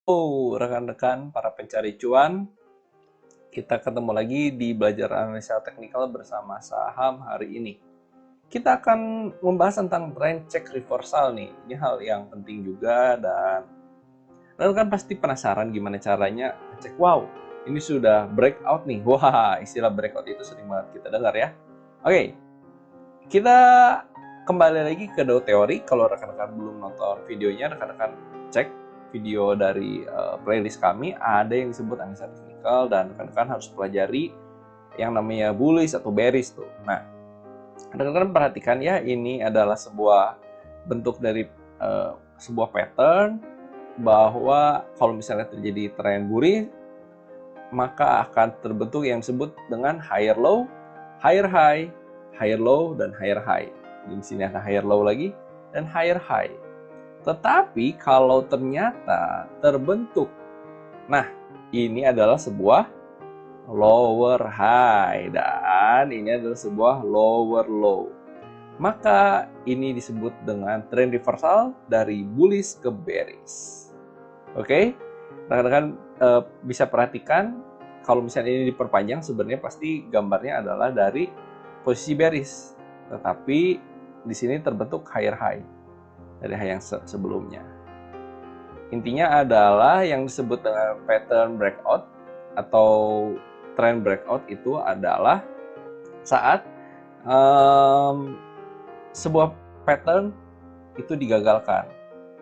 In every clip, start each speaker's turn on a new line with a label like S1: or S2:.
S1: Oh, rekan-rekan para pencari cuan, kita ketemu lagi di belajar analisa teknikal bersama saham hari ini. Kita akan membahas tentang trend check reversal nih. Ini hal yang penting juga dan rekan pasti penasaran gimana caranya ngecek, wow, ini sudah breakout nih. Wah, istilah breakout itu sering banget kita dengar ya. Oke, kita kembali lagi ke Dow Theory. Kalau rekan-rekan belum nonton videonya, rekan-rekan cek video dari playlist kami. Ada yang disebut analisa teknikal dan rekan-rekan harus pelajari yang namanya bullish atau bearish tuh. Nah, rekan-rekan perhatikan ya, ini adalah sebuah bentuk dari sebuah pattern bahwa kalau misalnya terjadi tren bullish, maka akan terbentuk yang disebut dengan higher low, higher high, higher low, dan higher high. Di sini ada higher low lagi dan higher high. Tetapi kalau ternyata terbentuk, nah ini adalah sebuah lower high dan ini adalah sebuah lower low. Maka ini disebut dengan trend reversal dari bullish ke bearish. Oke, rekan-rekan bisa perhatikan kalau misalnya ini diperpanjang, sebenarnya pasti gambarnya adalah dari posisi bearish. Tetapi di sini terbentuk higher high dari high yang sebelumnya. Intinya adalah yang disebut dengan pattern breakout atau trend breakout itu adalah saat sebuah pattern itu digagalkan.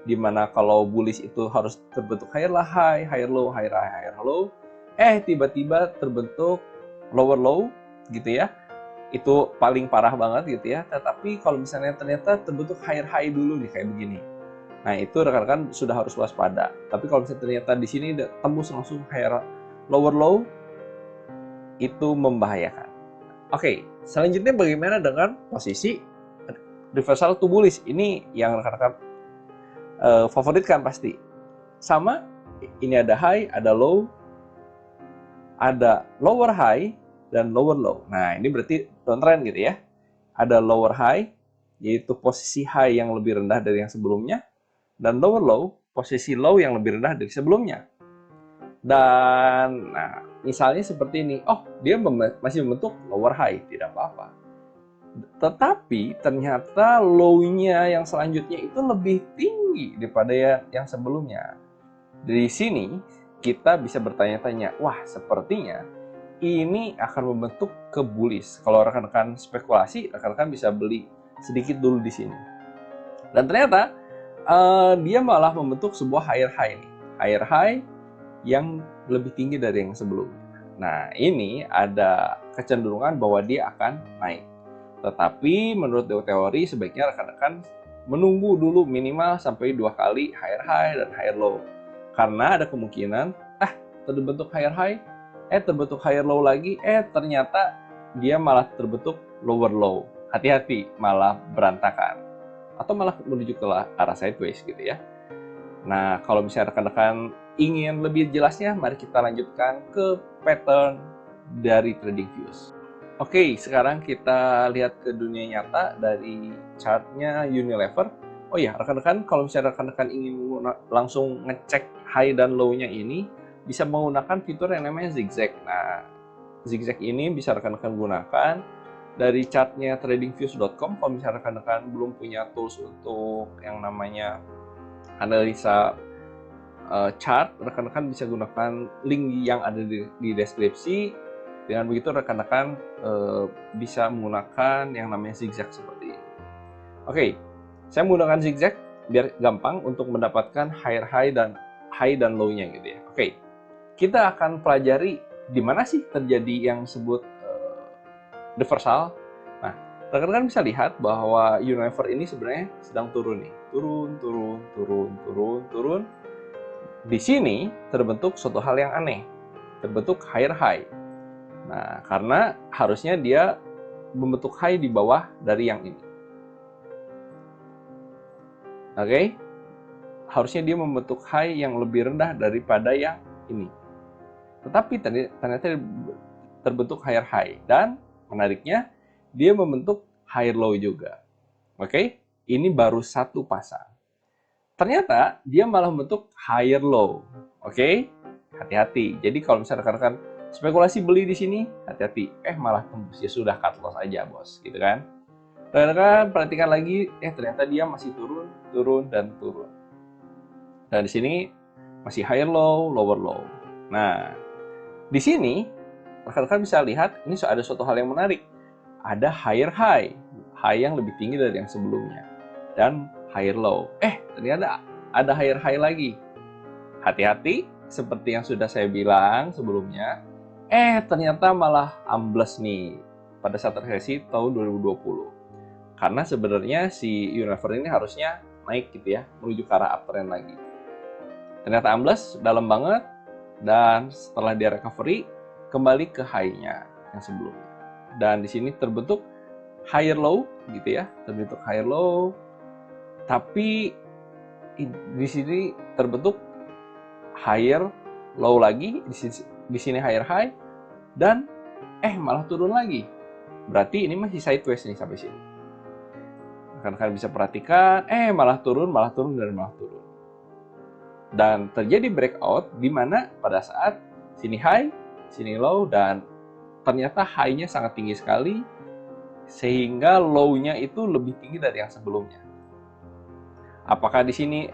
S1: Dimana kalau bullish itu harus terbentuk higher high, higher low, higher high, higher low. Tiba-tiba terbentuk lower low gitu ya. Itu paling parah banget gitu ya. Tetapi kalau misalnya ternyata terbentuk higher high dulu nih kayak begini. Nah, itu rekan-rekan sudah harus waspada. Tapi kalau misalnya ternyata di sini tembus langsung higher lower low, itu membahayakan. Oke, selanjutnya bagaimana dengan posisi reversal to bullish? Ini yang rekan-rekan favoritkan pasti. Sama, ini ada high, ada low, ada lower high, dan lower low. Nah, ini berarti downtrend gitu ya. Ada lower high, yaitu posisi high yang lebih rendah dari yang sebelumnya, dan lower low, posisi low yang lebih rendah dari sebelumnya. Dan nah, misalnya seperti ini, oh dia masih membentuk lower high, tidak apa-apa. Tetapi ternyata low-nya yang selanjutnya itu lebih tinggi daripada yang sebelumnya. Di sini kita bisa bertanya-tanya, wah sepertinya ini akan membentuk ke bullish. Kalau rekan-rekan spekulasi, rekan-rekan bisa beli sedikit dulu di sini. Dan ternyata dia malah membentuk sebuah higher high nih. Higher high yang lebih tinggi dari yang sebelumnya. Nah, ini ada kecenderungan bahwa dia akan naik. Tetapi menurut teori sebaiknya rekan-rekan menunggu dulu minimal sampai 2 kali higher high dan higher low. Karena ada kemungkinan terbentuk higher high, terbentuk higher low lagi, ternyata dia malah terbentuk lower low. Hati-hati, malah berantakan. Atau malah menuju ke arah sideways gitu ya. Nah, kalau misalnya rekan-rekan ingin lebih jelasnya, mari kita lanjutkan ke pattern dari TradingViews. Oke, sekarang kita lihat ke dunia nyata dari chartnya Unilever. Oh ya, rekan-rekan, kalau misalnya rekan-rekan ingin langsung ngecek high dan low-nya ini, bisa menggunakan fitur yang namanya zigzag. Nah, zigzag ini bisa rekan-rekan gunakan dari chartnya tradingviews.com. Kalau misalnya rekan-rekan belum punya tools untuk yang namanya analisa chart, rekan-rekan bisa gunakan link yang ada di deskripsi. Dengan begitu rekan-rekan bisa menggunakan yang namanya zigzag seperti ini. Oke, saya menggunakan zigzag biar gampang untuk mendapatkan high dan low-nya gitu ya. Oke, kita akan pelajari di mana sih terjadi yang disebut reversal. Nah, rekan-rekan bisa lihat bahwa Unilever ini sebenarnya sedang turun nih. Turun. Di sini terbentuk suatu hal yang aneh. Terbentuk higher high. Nah, karena harusnya dia membentuk high di bawah dari yang ini. Oke? Harusnya dia membentuk high yang lebih rendah daripada yang ini. Tetapi ternyata terbentuk higher high. Dan menariknya, dia membentuk higher low juga. Oke? Ini baru satu pasang. Ternyata dia malah membentuk higher low. Oke, hati-hati. Jadi kalau misalnya rekan-rekan spekulasi beli di sini, hati-hati. Malah tembus, ya sudah, cut loss aja, bos, gitu kan. Rekan-rekan perhatikan lagi, ternyata dia masih turun, turun, dan turun. Dan di sini masih higher low, lower low. Nah, di sini rekan-rekan bisa lihat ini ada suatu hal yang menarik. Ada higher high, high yang lebih tinggi dari yang sebelumnya, dan higher low. Ternyata ada higher high lagi. Hati-hati, seperti yang sudah saya bilang sebelumnya, ternyata malah ambles nih pada saat resesi tahun 2020. Karena sebenarnya si Unilever ini harusnya naik gitu ya, menuju ke arah uptrend lagi. Ternyata ambles dalam banget, dan setelah dia recovery, kembali ke high-nya yang sebelumnya. Dan di sini terbentuk higher low gitu ya, terbentuk higher low, tapi di sini terbentuk higher low lagi, di sini higher high, dan malah turun lagi. Berarti ini masih sideways nih sampai sini. Kalian bisa perhatikan, malah turun, dan malah turun. Dan terjadi breakout di mana pada saat sini high, sini low, dan ternyata high-nya sangat tinggi sekali, sehingga low-nya itu lebih tinggi dari yang sebelumnya. Apakah di sini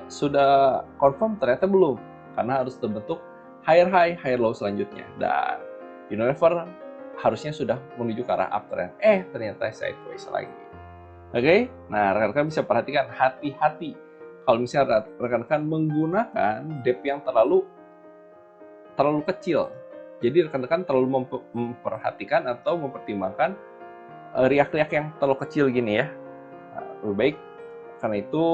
S1: sudah confirm? Ternyata belum, karena harus terbentuk higher high, higher low selanjutnya. Dan Unilever harusnya sudah menuju ke arah uptrend. Ternyata sideways lagi. Oke, nah rekan-rekan bisa perhatikan, hati-hati kalau misalnya rekan-rekan menggunakan dep yang terlalu kecil. Jadi rekan-rekan terlalu memperhatikan atau mempertimbangkan riak-riak yang terlalu kecil gini ya. Lebih baik karena itu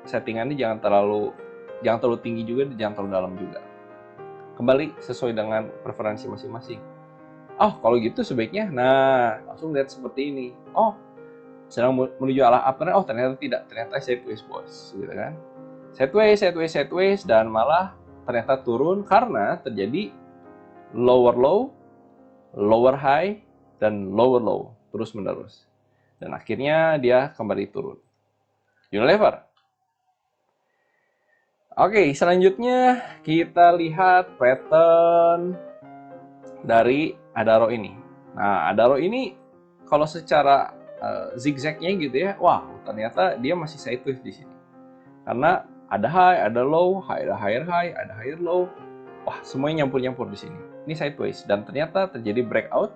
S1: settingannya jangan terlalu tinggi juga, jangan terlalu dalam juga. Kembali sesuai dengan preferensi masing-masing. Kalau gitu sebaiknya, langsung lihat seperti ini. Sedang menuju arah uptrend, ternyata tidak, ternyata sideways, bos, gitu kan. Sideways, dan malah ternyata turun karena terjadi lower low, lower high, dan lower low terus menerus. Dan akhirnya dia kembali turun. Unilever. Oke, selanjutnya kita lihat pattern dari Adaro ini. Nah, Adaro ini kalau secara zigzagnya gitu ya, ternyata dia masih sideways di sini. Karena ada high, ada low, ada higher high, ada higher low. Semuanya nyampur-nyampur di sini. Ini sideways, dan ternyata terjadi breakout.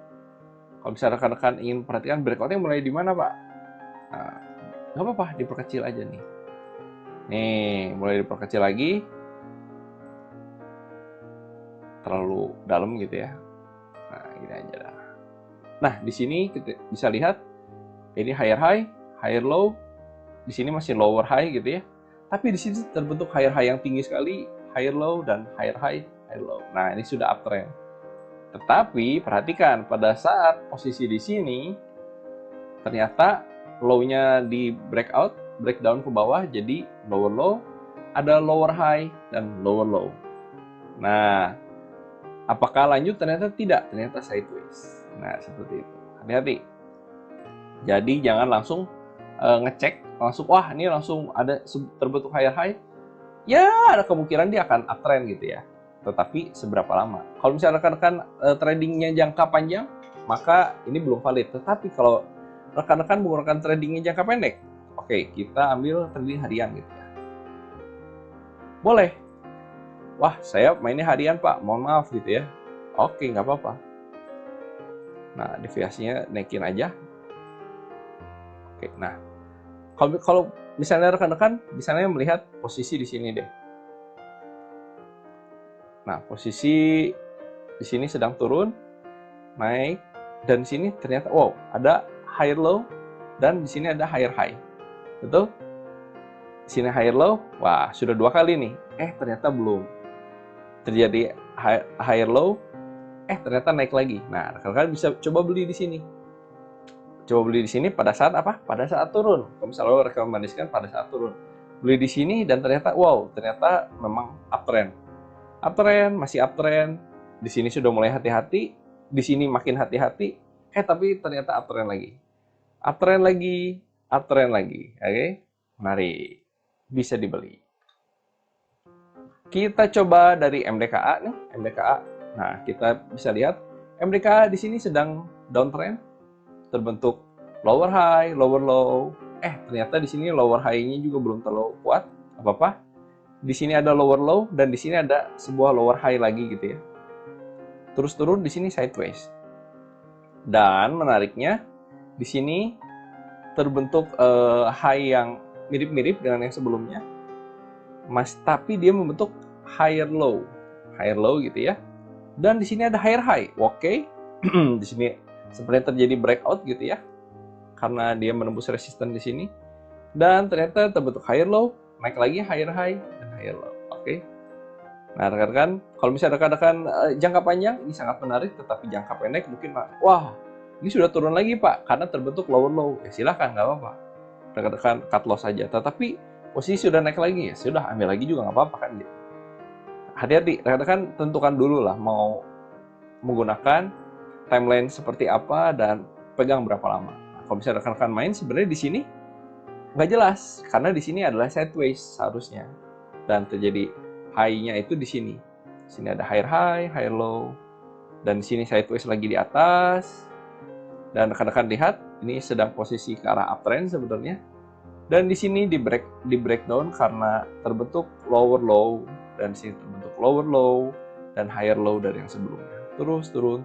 S1: Kalau misalnya rekan-rekan ingin perhatikan breakoutnya mulai di mana, Pak? Nah, nggak apa-apa, diperkecil aja nih. Nih, mulai diperkecil lagi. Terlalu dalam gitu ya. Nah, gini aja dah. Nah, di sini kita bisa lihat ini higher high, higher low. Di sini masih lower high gitu ya. Tapi di sini terbentuk higher high yang tinggi sekali, higher low, dan higher high, higher low. Nah, ini sudah uptrend. Tetapi perhatikan, pada saat posisi di sini ternyata low-nya di breakdown ke bawah, jadi lower low, ada lower high, dan lower low. Nah, apakah lanjut? Ternyata tidak, ternyata sideways. Nah, seperti itu. Hati-hati. Jadi jangan langsung ngecek, langsung ini langsung ada terbentuk higher high. Ya, ada kemungkinan dia akan uptrend gitu ya. Tetapi seberapa lama? Kalau misalnya rekan-rekan tradingnya jangka panjang, maka ini belum valid. Tetapi kalau rekan-rekan menggunakan tradingnya jangka pendek, oke, kita ambil trading harian gitu ya. Boleh. Saya mainnya harian, Pak. Mohon maaf gitu ya. Oke, nggak apa-apa. Nah, deviasinya naikin aja. Oke, nah. Kalau misalnya rekan-rekan misalnya melihat posisi di sini deh. Nah, posisi di sini sedang turun, naik, dan di sini ternyata ada higher low, dan di sini ada higher high. Betul? Di sini higher low, sudah 2 kali nih. Ternyata belum. Terjadi higher low, ternyata naik lagi. Nah, rekan-rekan bisa coba beli di sini. Coba beli di sini pada saat apa? Pada saat turun. Kalau misalnya rekomendasikan pada saat turun. Beli di sini dan ternyata ternyata memang uptrend. Masih uptrend. Di sini sudah mulai hati-hati, di sini makin hati-hati, tapi ternyata uptrend lagi. Oke? Mari, bisa dibeli. Kita coba dari MDKA nih, MDKA. Nah, kita bisa lihat MDKA di sini sedang downtrend, terbentuk lower high, lower low. Ternyata di sini lower high-nya juga belum terlalu kuat. Apa-apa. Di sini ada lower low dan di sini ada sebuah lower high lagi gitu ya. Terus turun di sini sideways. Dan menariknya di sini terbentuk high yang mirip-mirip dengan yang sebelumnya. Tapi dia membentuk higher low gitu ya. Dan di sini ada higher high. Oke. Di sini sepertinya terjadi breakout gitu ya. Karena dia menembus resisten di sini. Dan ternyata terbentuk higher low, naik lagi higher high dan higher low. Oke. Nah, rekan-rekan, kalau misalnya rekan-rekan jangka panjang ini sangat menarik, tetapi jangka pendek mungkin wah, ini sudah turun lagi Pak karena terbentuk lower low. Ya silakan, nggak apa-apa. Rekan-rekan cut loss saja. Tetapi posisi sudah naik lagi ya, sudah ambil lagi juga nggak apa-apa kan gitu. Hati-hati, rekan-rekan tentukan dulu lah mau menggunakan timeline seperti apa dan pegang berapa lama. Nah, kalau misalnya rekan-rekan main sebenarnya di sini nggak jelas karena di sini adalah sideways seharusnya dan terjadi high-nya itu di sini. Di sini ada higher high, higher low, dan di sini sideways lagi di atas. Dan rekan-rekan lihat ini sedang posisi ke arah uptrend sebenarnya. Dan di sini di breakdown karena terbentuk lower low dan di sini terbentuk lower low dan higher low dari yang sebelumnya. Terus turun.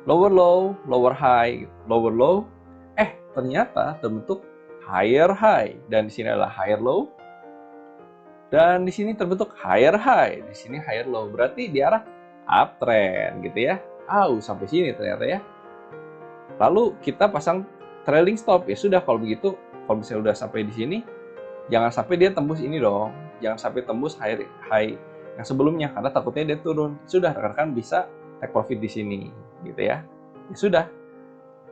S1: Lower low, lower high, lower low. Ternyata terbentuk higher high dan di sini adalah higher low. Dan di sini terbentuk higher high, di sini higher low. Berarti di arah uptrend gitu ya. Sampai sini ternyata ya. Lalu kita pasang trailing stop. Ya sudah kalau begitu, kalau misalnya udah sampai di sini, jangan sampai dia tembus ini dong. Jangan sampai tembus high yang sebelumnya karena takutnya dia turun. Sudah rekan-rekan bisa take profit di sini gitu ya. Ya sudah.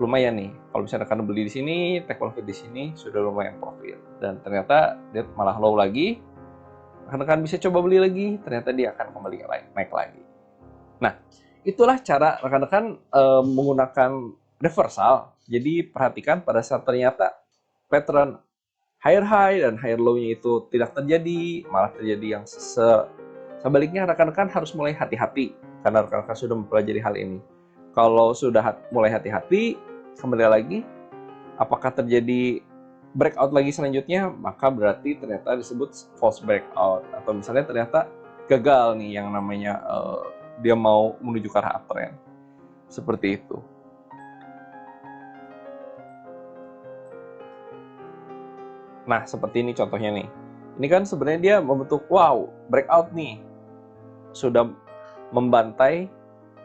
S1: Lumayan nih. Kalau misalnya rekan beli di sini, take profit di sini sudah lumayan profit. Dan ternyata dia malah low lagi. Rekan-rekan bisa coba beli lagi, ternyata dia akan kembali naik lagi. Nah, itulah cara rekan-rekan menggunakan reversal. Jadi perhatikan pada saat ternyata pattern higher high dan higher low-nya itu tidak terjadi, malah terjadi yang sebaliknya, rekan-rekan harus mulai hati-hati karena rekan-rekan sudah mempelajari hal ini. Kalau sudah mulai hati-hati, kembali lagi, apakah terjadi breakout lagi selanjutnya, maka berarti ternyata disebut false breakout. Atau misalnya ternyata gagal nih yang namanya dia mau menuju ke arah uptrend. Seperti itu. Nah, seperti ini contohnya nih. Ini kan sebenarnya dia membentuk, breakout nih. Sudah membantai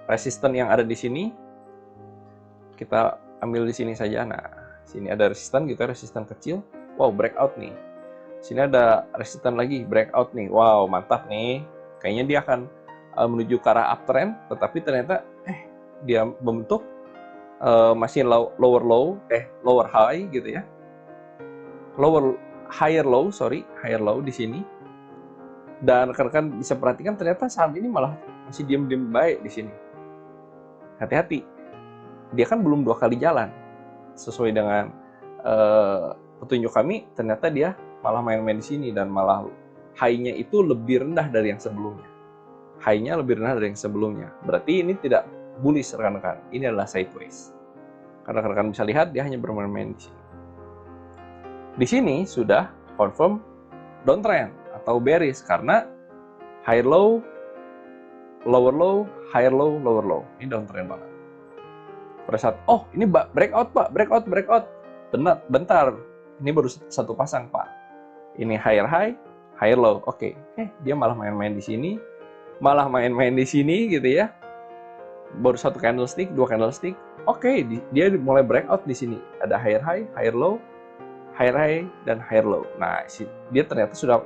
S1: resisten yang ada di sini. Kita ambil di sini saja. Nah, sini ada resisten gitu, resisten kecil. Breakout nih. Sini ada resisten lagi, breakout nih. Mantap nih. Kayaknya dia akan menuju ke arah uptrend, tetapi ternyata dia membentuk masih lower high gitu ya. Higher low di sini. Dan rekan-rekan bisa perhatikan ternyata saham ini malah masih diam-diam baik di sini. Hati-hati. Dia kan belum 2 kali jalan. Sesuai dengan petunjuk kami, ternyata dia malah main-main di sini dan malah high-nya itu lebih rendah dari yang sebelumnya. High-nya lebih rendah dari yang sebelumnya. Berarti ini tidak bullish rekan-rekan. Ini adalah sideways. Karena rekan-rekan bisa lihat dia hanya bermain-main di sini. Di sini sudah confirm downtrend atau bearish karena higher low, lower low, higher low, lower low. Ini downtrend banget. Pada saat, ini breakout Pak, breakout. Bentar, ini baru satu pasang Pak. Ini higher high, higher low. Oke. Dia malah main-main di sini. Gitu ya. Baru satu candlestick, 2 candlestick. Oke, dia mulai breakout di sini. Ada higher high, higher low, higher high, dan higher low. Nah, dia ternyata sudah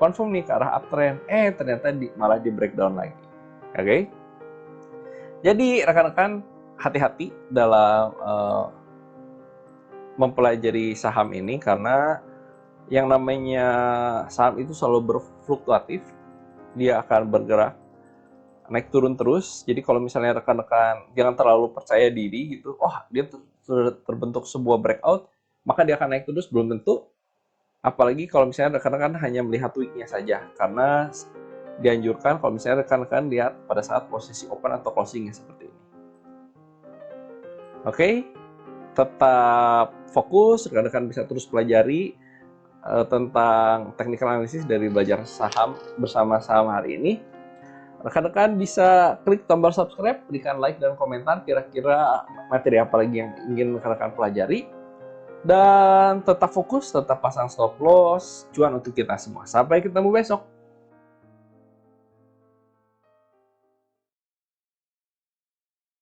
S1: confirm nih ke arah uptrend. Ternyata malah di breakdown lagi. Oke. Jadi rekan-rekan hati-hati dalam mempelajari saham ini karena yang namanya saham itu selalu berfluktuatif. Dia akan bergerak naik turun terus. Jadi kalau misalnya rekan-rekan jangan terlalu percaya diri gitu. Dia sudah terbentuk sebuah breakout, maka dia akan naik terus, belum tentu. Apalagi kalau misalnya rekan-rekan hanya melihat wick-nya saja, karena dianjurkan kalau misalnya rekan-rekan lihat pada saat posisi open atau closing-nya seperti ini. Oke, tetap fokus, rekan-rekan bisa terus pelajari tentang technical analysis dari belajar saham bersama saham hari ini. Rekan-rekan bisa klik tombol subscribe, berikan like dan komentar kira-kira materi apa lagi yang ingin rekan-rekan pelajari. Dan tetap fokus, tetap pasang stop loss, cuan untuk kita semua. Sampai ketemu besok.